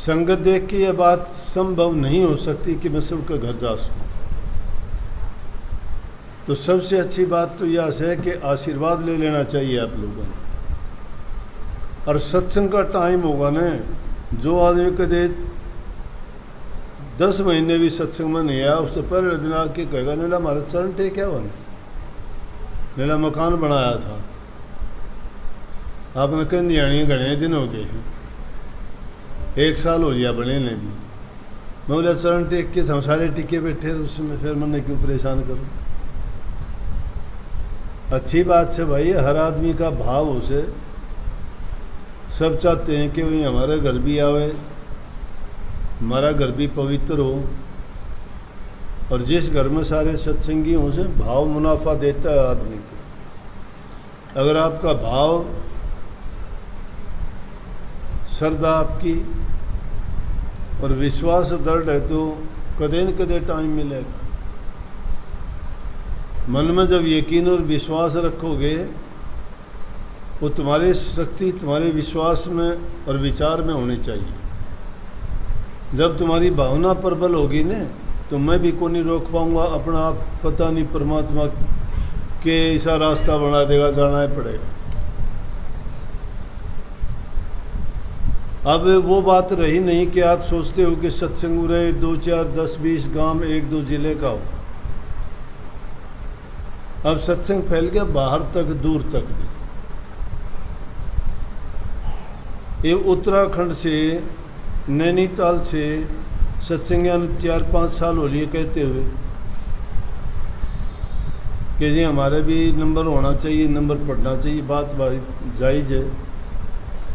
संगत देख के यह बात संभव नहीं हो सकती कि मैं सबके घर जा सकूँ। तो सबसे अच्छी बात तो यह है कि आशीर्वाद ले लेना चाहिए आप लोगों ने। और सत्संग का टाइम होगा ना, जो आदमी कदे 10 महीने भी सत्संग में नहीं आया, उससे पहले दिन आके कहेगा नीला हमारा चरण टेक है वन, नीला मकान बनाया था आपने कंदियाणी घने दिन हो गए हैं, 1 साल हो गया बने ने भी। मैं बोला चरण टेक के हम सारे टिके बैठे, उसमें फिर मैंने क्यों परेशान करूँ। अच्छी बात है भाई, हर आदमी का भाव उसे, सब चाहते हैं कि वही हमारे घर भी आवे, हमारा घर भी पवित्र हो। और जिस घर में सारे सत्संगी हों से भाव मुनाफा देता है आदमी को। अगर आपका भाव, श्रद्धा आपकी और विश्वास दृढ़ है तो कदे न कदे टाइम मिलेगा। मन में जब यकीन और विश्वास रखोगे, वो तुम्हारी शक्ति तुम्हारे विश्वास में और विचार में होनी चाहिए। जब तुम्हारी भावना प्रबल होगी ना, तो मैं भी को नहीं रोक पाऊंगा अपना आप, पता नहीं परमात्मा के ऐसा रास्ता बना देगा, जाना ही पड़ेगा। अब वो बात रही नहीं कि आप सोचते हो कि सत्संग रहे 2, 4, 10, 20 गांव 1, 2 जिले का हो। अब सत्संग फैल गया बाहर तक, दूर तक भी। ये उत्तराखंड से, नैनीताल से सत्संगियां 4-5 साल हो लिए कहते हुए कि जी हमारे भी नंबर होना चाहिए, नंबर पढ़ना चाहिए। बात जायज़ है।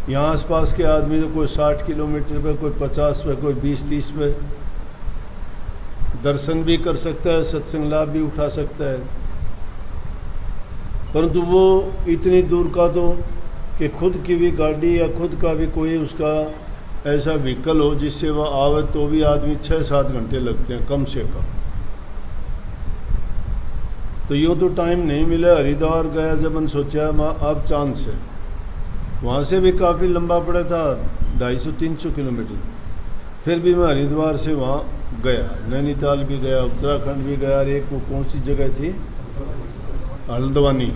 यहाँ आसपास के आदमी तो कोई 60 किलोमीटर पे, कोई 50 पे, कोई 20-30 पे दर्शन भी कर सकता है, सत्संग लाभ भी उठा सकता है। परंतु वो इतनी दूर का तो कि खुद की भी गाड़ी या खुद का भी कोई उसका ऐसा व्हीकल हो जिससे वह आवे, तो भी आदमी 6-7 घंटे लगते हैं कम से कम। तो यूँ तो टाइम नहीं मिला। हरिद्वार गया जब मैंने सोचा अब चांद से, वहाँ से भी काफ़ी लंबा पड़ा था, 250-300 किलोमीटर। फिर भी मैं हरिद्वार से वहाँ गया, नैनीताल भी गया, उत्तराखंड भी गया। और एक वो कौन सी जगह थी, हल्द्वानी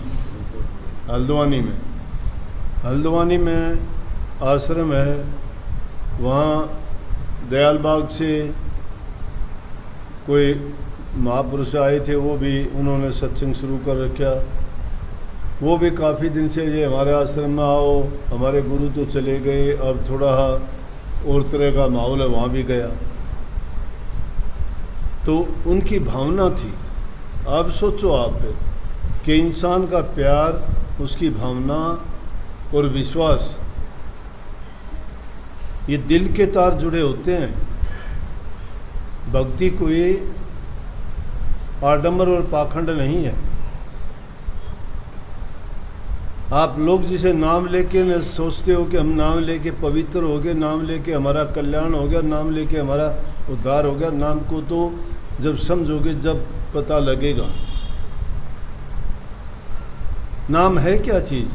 में आश्रम है, वहाँ दयाल बाग से कोई महापुरुष आए थे, वो भी उन्होंने सत्संग शुरू कर रखा। वो भी काफ़ी दिन से ये हमारे आश्रम में आओ, हमारे गुरु तो चले गए, अब थोड़ा और तरह का माहौल है, वहाँ भी गया। तो उनकी भावना थी। अब सोचो आप कि इंसान का प्यार, उसकी भावना और विश्वास, ये दिल के तार जुड़े होते हैं। भक्ति कोई आडंबर और पाखंड नहीं है। आप लोग जिसे नाम लेके न सोचते हो कि हम नाम लेके पवित्र हो गए, नाम लेके हमारा कल्याण हो गया, नाम लेके हमारा उद्धार हो गया, नाम को तो जब समझोगे, जब पता लगेगा नाम है क्या चीज़।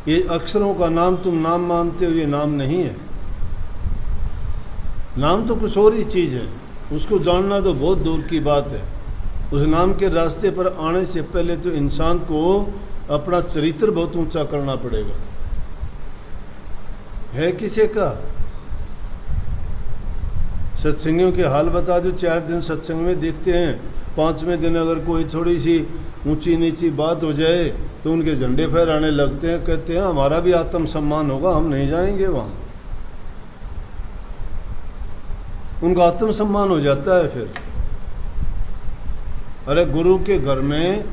ये अक्षरों का नाम तुम नाम मानते हो, ये नाम नहीं है। नाम तो कुछ और ही चीज़ है, उसको जानना तो बहुत दूर की बात है। उस नाम के रास्ते पर आने से पहले तो इंसान को अपना चरित्र बहुत ऊंचा करना पड़ेगा। है किसी का सत्संगियों के हाल बता दो, 4 दिन सत्संग में देखते हैं, 5वें दिन अगर कोई थोड़ी सी ऊंची नीची बात हो जाए तो उनके झंडे फहराने लगते हैं, कहते हैं हमारा भी आत्मसम्मान होगा, हम नहीं जाएंगे वहाँ। उनका आत्मसम्मान हो जाता है फिर। अरे गुरु के घर में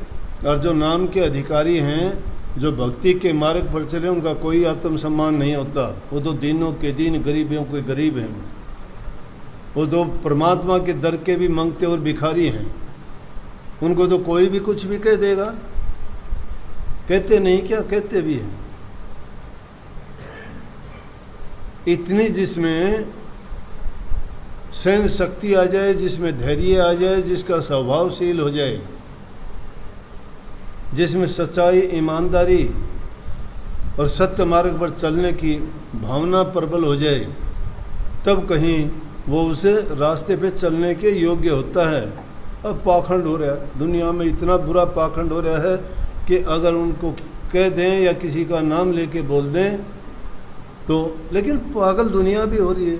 और जो नाम के अधिकारी हैं, जो भक्ति के मार्ग पर चले, उनका कोई आत्मसम्मान नहीं होता। वो तो दिनों के दिन गरीबों के गरीब हैं। वो तो परमात्मा के दर के भी मांगते और भिखारी हैं। उनको तो कोई भी कुछ भी कह देगा। कहते नहीं क्या, कहते भी हैं। इतनी जिसमें सहन शक्ति आ जाए, जिसमें धैर्य आ जाए, जिसका स्वभावशील हो जाए, जिसमें सच्चाई, ईमानदारी और सत्य मार्ग पर चलने की भावना प्रबल हो जाए, तब कहीं वो उसे रास्ते पे चलने के योग्य होता है। अब पाखंड हो रहा है दुनिया में, इतना बुरा पाखंड हो रहा है कि अगर उनको कह दें या किसी का नाम लेके बोल दें तो, लेकिन पागल दुनिया भी हो रही है।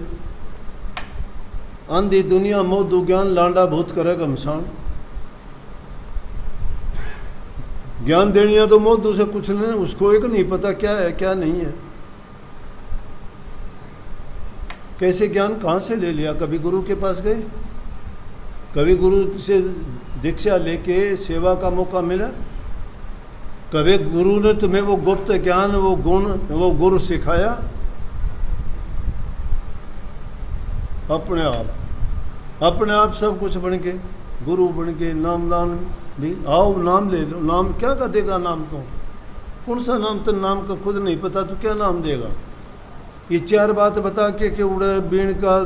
आंधी दुनिया मोह दुज्ञान लांडा भूत करे घमसान। ज्ञान देनिया तो मोह दूसरे कुछ नहीं, उसको एक नहीं पता क्या है क्या नहीं है। कैसे ज्ञान कहाँ से ले लिया? कभी गुरु के पास गए? कभी गुरु से दीक्षा लेके सेवा का मौका मिला? कभी गुरु ने तुम्हें वो गुप्त ज्ञान, वो गुण, वो गुरु सिखाया? अपने आप सब कुछ बन के, गुरु बन के, नामदान भी। आओ नाम ले लो। नाम क्या का देगा? नाम तो कौन सा नाम? तो नाम का खुद नहीं पता तो क्या नाम देगा? ये चार बात बता के कि उड़ा बीण का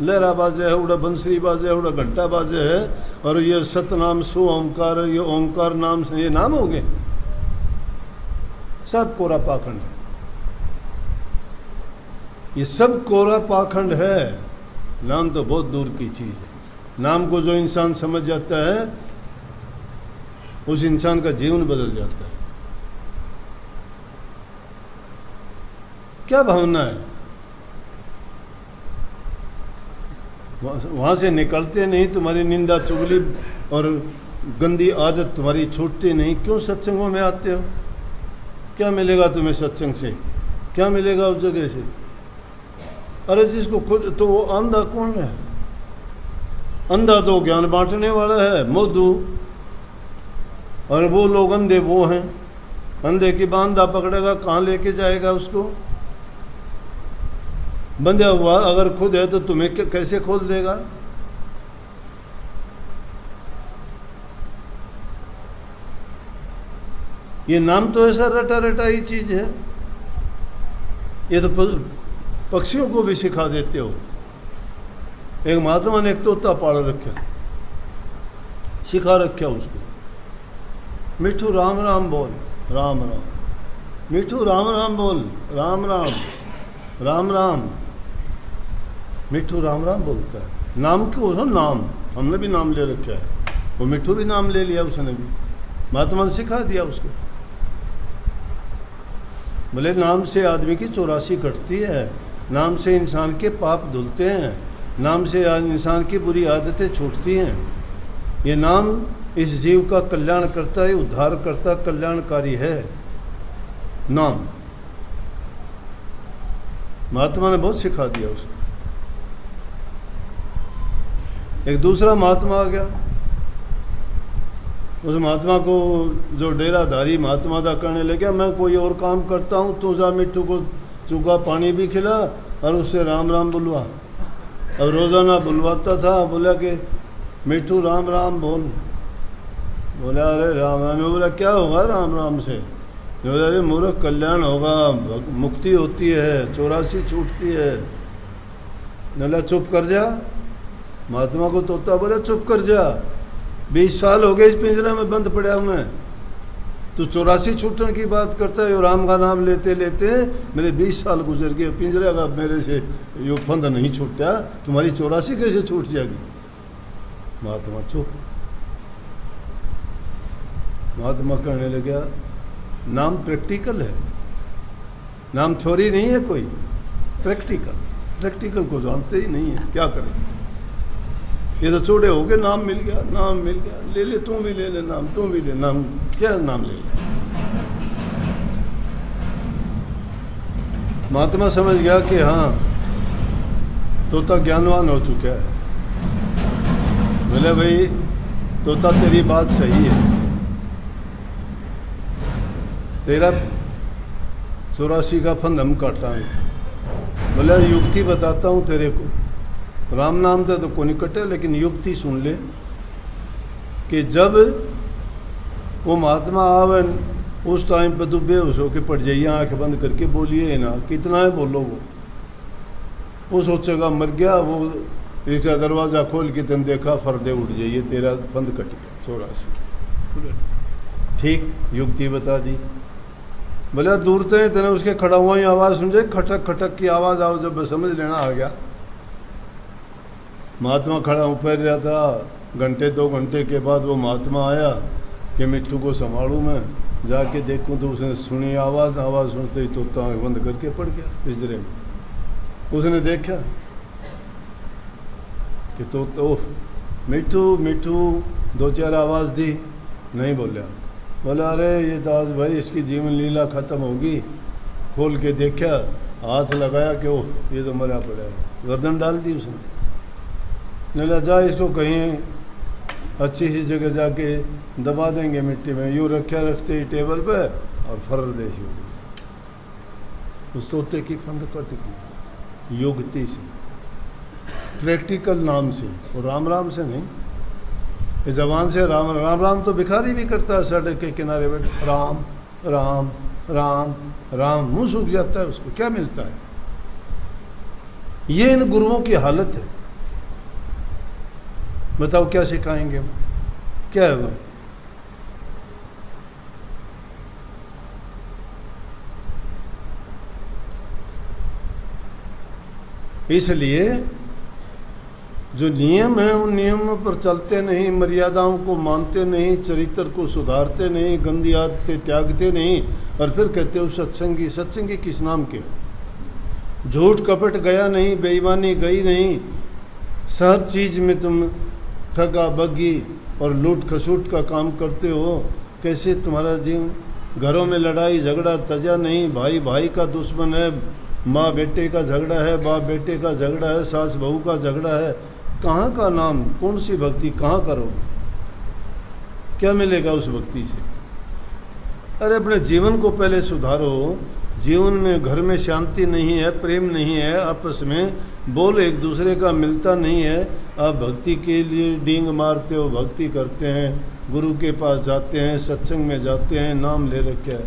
लहरा बाजे है, उड़ा बंसरी बाजे है, उड़ा घंटा बाजे है, और ये सतनाम सो ओंकार, ये ओंकार नाम से ये नाम हो गए। सब कोरा पाखंड है, ये सब कोरा पाखंड है। नाम तो बहुत दूर की चीज़ है। नाम को जो इंसान समझ जाता है उस इंसान का जीवन बदल जाता है। क्या भावना है? वहाँ से निकलते नहीं, तुम्हारी निंदा चुगली और गंदी आदत तुम्हारी छूटती नहीं। क्यों सत्संगों में आते हो? क्या मिलेगा तुम्हें सत्संग से? क्या मिलेगा उस जगह से? अरे जिसको खुद तो वो अंधा कौन है? अंधा तो ज्ञान बांटने वाला है, मोदू। और वो लोग अंधे वो हैं। अंधे की बांधा पकड़ेगा, कहाँ लेके जाएगा उसको? बंधा हुआ अगर खुद है तो तुम्हें कैसे खोल देगा? ये नाम तो ऐसा रटा रटा ही चीज है। ये तो पक्षियों को भी सिखा देते हो। एक महात्मा ने एक तोता पाल रखा, सिखा रखा उसको, मिठू राम राम बोल, राम राम। मिठू राम राम बोल, राम राम, राम राम। मिठू राम राम बोलता है। नाम क्यों? नाम हमने भी नाम ले रखा है, वो मिठू भी नाम ले लिया उसने भी, महात्मा ने सिखा दिया उसको। बोले नाम से आदमी की 84 कटती है, नाम से इंसान के पाप धुलते हैं, नाम से इंसान की बुरी आदतें छूटती हैं। ये नाम इस जीव का कल्याण करता है, उद्धार करता, कल्याणकारी है नाम। महात्मा ने बहुत सिखा दिया उसको। एक दूसरा महात्मा आ गया, उस महात्मा को जो डेराधारी महात्मा था कहने लगा, मैं कोई और काम करता हूँ, तू जा मिट्टू को चूका पानी भी खिला और उससे राम राम बुलवा। अब रोज़ाना बुलवाता था, बोला कि मिट्टू राम राम बोल। बोला अरे राम राम। बोला क्या होगा राम राम से? बोला अरे मूर्ख कल्याण होगा, मुक्ति होती है, 84 छूटती है। बोला चुप कर जा। महात्मा को तोता बोला चुप कर जा, 20 साल हो गए इस पिंजरा में बंद पड़ा हूँ मैं, तू 84 छूटने की बात करता है। राम का नाम लेते लेते मेरे 20 साल गुजर गए, पिंजरे का मेरे से यो फंद नहीं छूटा, तुम्हारी 84 कैसे छूट जाएगी? महात्मा चुप। महात्मा कहने लगा नाम प्रैक्टिकल है, नाम थ्योरी नहीं है कोई, प्रैक्टिकल। प्रैक्टिकल को जानते ही नहीं है, क्या करें? ये तो चोड़े हो गए, नाम मिल गया, नाम मिल गया, ले ले तू भी ले ले नाम, तू भी ले नाम, क्या नाम ले ले। महात्मा समझ गया कि हाँ तोता ज्ञानवान हो चुका है। बोले भाई तोता तेरी बात सही है, तेरा 84 का फंद हम काटाएंगे। बोले युक्ति बताता हूँ तेरे को, राम नाम तो को नहीं कटे, लेकिन युक्ति सुन ले कि जब वो महात्मा आवे उस टाइम पे तो बेहोश होके पड़ जाइए, आँख बंद करके बोलिए ना, कितना है बोलो। वो सोचेगा मर गया, वो एक दरवाज़ा खोल के तुम देखा फर्दे उठ जाइए, तेरा फंद कट गया 84। ठीक युक्ति बता दी। बोला दूर तो तेने उसके खड़ा हुआ ही आवाज़ सुन जाए, खटक खटक की आवाज़ आओ, जब समझ लेना आ गया महात्मा खड़ा ऊपर रहा था। घंटे 2 घंटे के बाद वो महात्मा आया कि मिट्टू को संभालूँ मैं, जाके देखूं तो उसने सुनी आवाज़ सुनते ही तोता आँख बंद करके पड़ गया पिंजरे में। उसने देखा कि तो मिट्टू मिट्टू 2-4 आवाज़ दी, नहीं बोला। बोला अरे ये तो आज भाई इसकी जीवन लीला ख़त्म होगी। खोल के देखा, हाथ लगाया कि ओह ये तो मरा पड़ा है, गर्दन डाल दी उसने। बोला जा इसको कहीं अच्छी सी जगह जाके दबा देंगे मिट्टी में। यूँ रखते ही टेबल पे और फर्र देशी उड़ गई। उस तोते की फंद कट गई युक्ति से, प्रैक्टिकल नाम से, और राम राम से नहीं। ये जबान से राम राम राम तो भिखारी भी करता है, सड़क के किनारे बैठ राम राम राम राम, मुंह सूख जाता है, उसको क्या मिलता है? ये इन गुरुओं की हालत है। बताओ क्या सिखाएंगे हम, क्या है वो? इसलिए जो नियम है उन नियमों पर चलते नहीं, मर्यादाओं को मानते नहीं, चरित्र को सुधारते नहीं, गंदी आदतें त्यागते नहीं, और फिर कहते हो सत्संगी। सत्संगी किस नाम के? झूठ कपट गया नहीं, बेईमानी गई नहीं, हर चीज़ में तुम ठगा बग्गी और लूट खसूट का काम करते हो। कैसे तुम्हारा जीवन? घरों में लड़ाई झगड़ा तजा नहीं, भाई भाई का दुश्मन है, माँ बेटे का झगड़ा है, बाप बेटे का झगड़ा है, सास बहू का झगड़ा है। कहाँ का नाम, कौन सी भक्ति कहाँ करोगे? क्या मिलेगा उस भक्ति से? अरे अपने जीवन को पहले सुधारो। जीवन में घर में शांति नहीं है, प्रेम नहीं है, आपस में बोल एक दूसरे का मिलता नहीं है। आप भक्ति के लिए डींग मारते हो, भक्ति करते हैं, गुरु के पास जाते हैं, सत्संग में जाते हैं, नाम ले रखे है।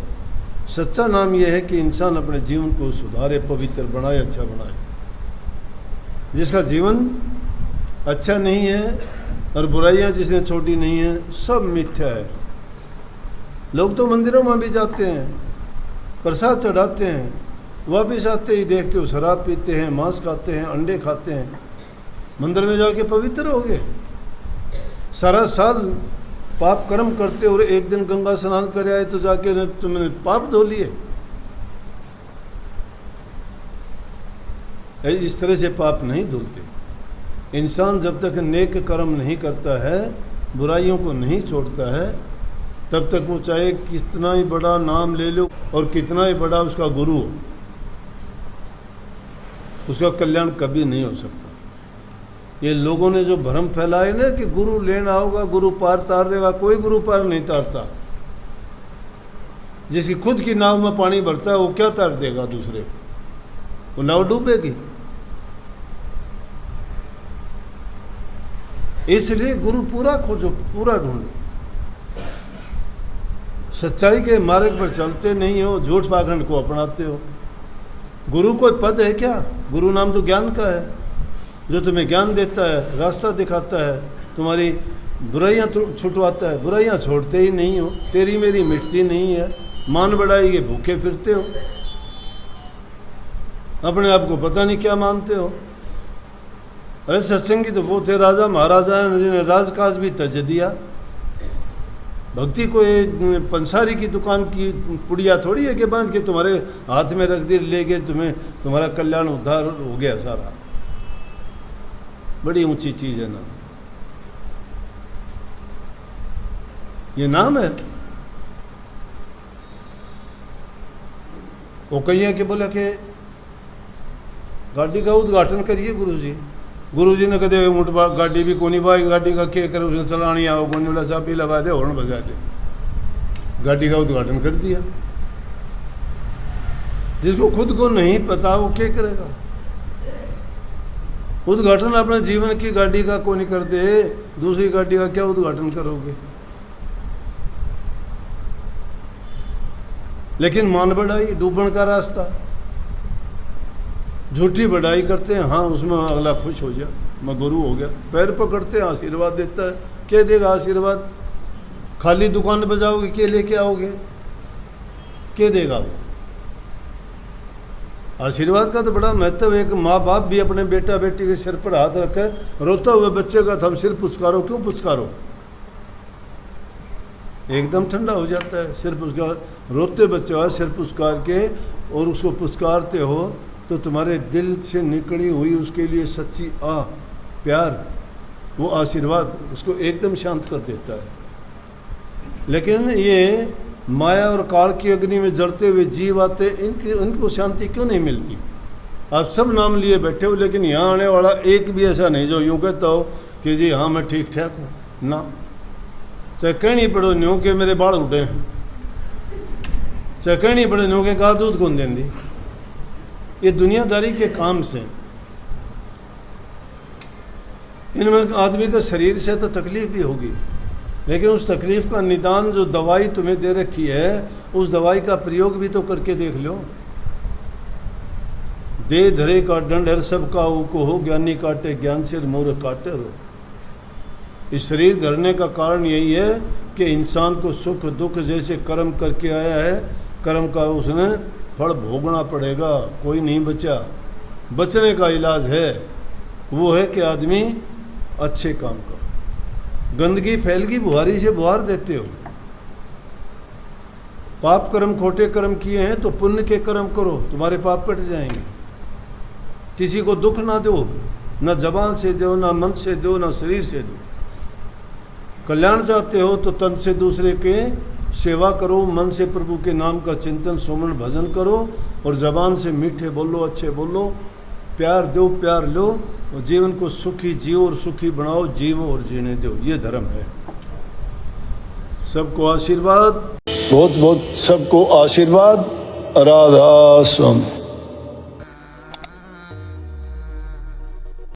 सच्चा नाम यह है कि इंसान अपने जीवन को सुधारे, पवित्र बनाए, अच्छा बनाए। जिसका जीवन अच्छा नहीं है और बुराइयां जिसने छोड़ी नहीं है, सब मिथ्या है। लोग तो मंदिरों में भी जाते हैं, प्रसाद चढ़ाते हैं, वापिस आते ही देखते हो शराब पीते हैं, मांस खाते हैं, अंडे खाते हैं। मंदिर में जाके पवित्र हो गए, सारा साल पाप कर्म करते और एक दिन गंगा स्नान कर आए तो जाके तुमने पाप धो लिए। इस तरह से पाप नहीं धुलते। इंसान जब तक नेक कर्म नहीं करता है, बुराइयों को नहीं छोड़ता है, तब तक वो चाहे कितना ही बड़ा नाम ले लो और कितना ही बड़ा उसका गुरु हो, उसका कल्याण कभी नहीं हो सकता। ये लोगों ने जो भ्रम फैलाए ना कि गुरु लेना होगा, गुरु पार तार देगा, कोई गुरु पार नहीं तारता। जिसकी खुद की नाव में पानी भरता है वो क्या तार देगा दूसरे को? वो नाव डूबेगी। इसलिए गुरु पूरा खोजो, पूरा ढूंढो। सच्चाई के मार्ग पर चलते नहीं हो, झूठ पाखंड को अपनाते हो। गुरु कोई पद है क्या? गुरु नाम तो ज्ञान का है, जो तुम्हें ज्ञान देता है, रास्ता दिखाता है, तुम्हारी बुराइयां छुटवाता है। बुराइयां छोड़ते ही नहीं हो, तेरी मेरी मिटती नहीं है, मान बढ़ाई के भूखे फिरते हो, अपने आप को पता नहीं क्या मानते हो। अरे सत्संगी तो वो थे राजा महाराजा हैं जिन्हें राजकाज भी तज दिया। भक्ति को पंसारी की दुकान की पुड़िया थोड़ी है कि बांध के तुम्हारे हाथ में रख दी, ले गए, तुम्हें तुम्हारा कल्याण उद्धार हो गया सारा। बड़ी ऊंची चीज है नाम, ये नाम है। वो कहिए कि बोला कि गाड़ी का उद्घाटन करिए गुरुजी। गुरुजी ने कदे मुठ गाड़ी भी कोनी बाई, गाड़ी का क्या करे, उसने चलानी आओ कोनी वाला चाबी लगा दे, हॉर्न बजा दे, गाड़ी का उद्घाटन कर दिया। जिसको खुद को नहीं पता वो क्या करेगा? उद्घाटन अपने जीवन की गाड़ी का कोनी कर दे, दूसरी गाड़ी का क्या उद्घाटन करोगे? लेकिन मान बढ़ाई डूबन का रास्ता, झूठी बढ़ाई करते हैं। हाँ उसमें अगला खुश हो जाए, मैं गुरु हो गया, पैर पकड़ते हैं, आशीर्वाद देता है। क्या देगा आशीर्वाद? खाली दुकान बजाओगे, क्या लेके आओगे? क्या देगा वो? आशीर्वाद का तो बड़ा महत्व है। एक माँ बाप भी अपने बेटा बेटी के सिर पर हाथ रखे, रोता हुए बच्चे का थम सिर पुचकारो, क्यों पुचकारो? एकदम ठंडा हो जाता है। सिर पुचकार, रोते बच्चे का सिर पुचकार के और उसको पुचकारते हो तो तुम्हारे दिल से निकली हुई उसके लिए सच्ची प्यार, वो आशीर्वाद उसको एकदम शांत कर देता है। लेकिन ये माया और काल की अग्नि में जलते हुए जीव आते, इनको शांति क्यों नहीं मिलती? आप सब नाम लिए बैठे हो, लेकिन यहाँ आने वाला एक भी ऐसा नहीं जो यूँ कहता हो कि जी हाँ मैं ठीक ठाक हूँ ना। चाहे कहनी पड़ो न्यू के मेरे बाल उठे हैं, चाहे कहनी पड़े न्यू के गाय दूध कौन देंदी। ये दुनियादारी के काम से, इनमें आदमी का शरीर से तो तकलीफ भी होगी, लेकिन उस तकलीफ का निदान जो दवाई तुम्हें दे रखी है, उस दवाई का प्रयोग भी तो करके देख लो। दे धरे का दंड हर सब का को हो, ज्ञानी काटे ज्ञान से मूर्ख काटे रो। इस शरीर धरने का कारण यही है कि इंसान को सुख दुख जैसे कर्म करके आया है, कर्म का उसने फल भोगना पड़ेगा, कोई नहीं बचा। बचने का इलाज है, वो है कि आदमी अच्छे काम करो। गंदगी फैल गई, बुहारी से बुहार देते हो। पाप कर्म खोटे कर्म किए हैं तो पुण्य के कर्म करो, तुम्हारे पाप कट जाएंगे। किसी को दुख ना दो, ना जबान से दो, ना मन से दो, ना शरीर से दो। कल्याण चाहते हो तो तन से दूसरे के सेवा करो, मन से प्रभु के नाम का चिंतन सुमन भजन करो, और जबान से मीठे बोलो, अच्छे बोलो, प्यार दो, प्यार लो, और जीवन को सुखी जियो और सुखी बनाओ, जीवो और जीने दो। ये धर्म है। सबको आशीर्वाद, बहुत बहुत सबको आशीर्वाद। राधा स्वामी।